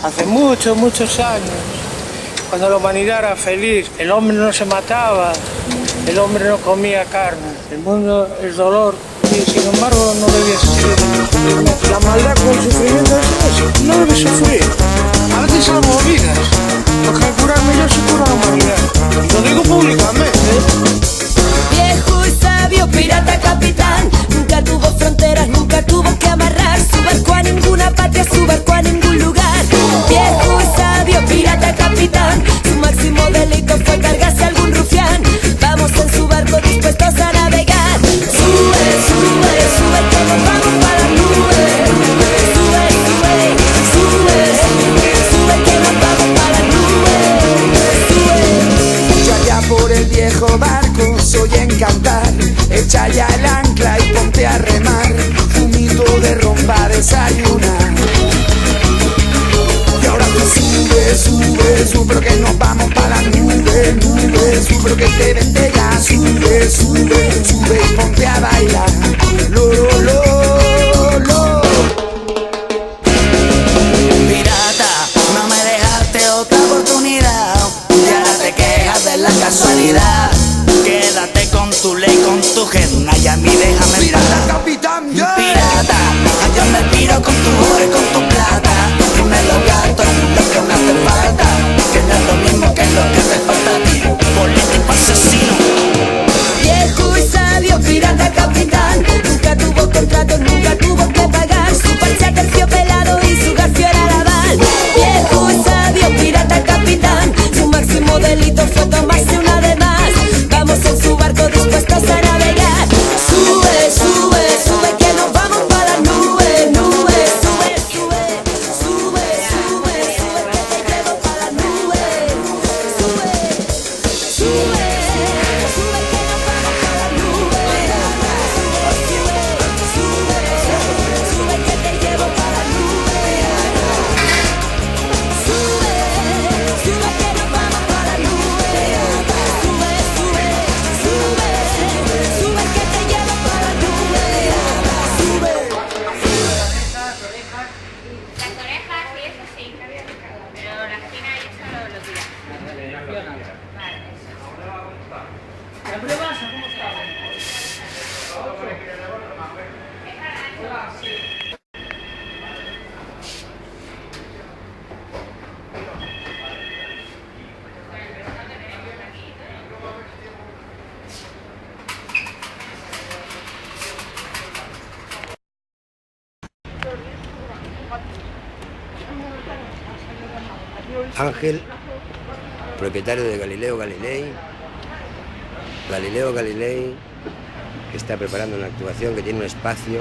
Hace muchos, muchos años, cuando la humanidad era feliz, el hombre no se mataba, el hombre no comía carne, el mundo es dolor y sin embargo no debía sufrir. La maldad con el sufrimiento es no debe sufrir. A veces salvo vidas, porque al curarme yo se cura la humanidad. Y lo digo públicamente. Viejo y sabio, pirata capitán, nunca tuvo fronteras, nunca tuvo que amarrar su barco a ninguna patria, su barco a ningún lugar. Viejo y sabio, pirata capitán, su máximo delito fue cargarse a algún rufián. Vamos en su barco dispuestos a navegar. Sube, sube, sube que nos vamos para las nubes. Sube, sube, sube, sube que nos vamos para las nubes. Sube. Echa ya por el viejo barco, se oye cantar. Echa ya el ancla y ponte a remar. Fumito de rompa a desayunar. Y ahora tú sube, sube, sube que nos vamos para las nubes, nubes. Sube que te vente ya. Sube, sube, sube y ponte a bailar. Lo, lo, lo. Pirata, no me dejaste otra oportunidad. Y ahora te quejas de la casualidad. Quédate con tu ley, con tu jerna y a mí déjame pirata, capitán, yeah. Pirata, yo me piro con tu oro y con tu plata. Y me lo gasto en lo que me hace falta, que no es lo mismo que lo que te falta a ti, político asesino. Viejo y sabio, pirata capitán, nunca tuvo contratos, nunca tuvo que pagar. Su panza terciopelado y su garfio era lavar. Viejo y sabio, pirata capitán, su máximo delito fue tomarse una de más. Vamos en su barco dispuestos a navegar. Sube, sube, sube que nos vamos para las nubes, nubes. Sube, sube, sube, sube, sube que te llevo para las nubes. Sube, sube, sube que nos vamos para las nubes. Sube, sube, sube que te llevo para las nubes. Sube, sube que nos vamos para las nubes. Sube, sube, sube, sube que te llevo para las nubes. Sube. Las orejas y eso sí, pero la espina y eso lo tiras. Vale, eso. ¿La pruebas o cómo está? Ángel, propietario de Galileo Galilei. Galileo Galilei, que está preparando una actuación, que tiene un espacio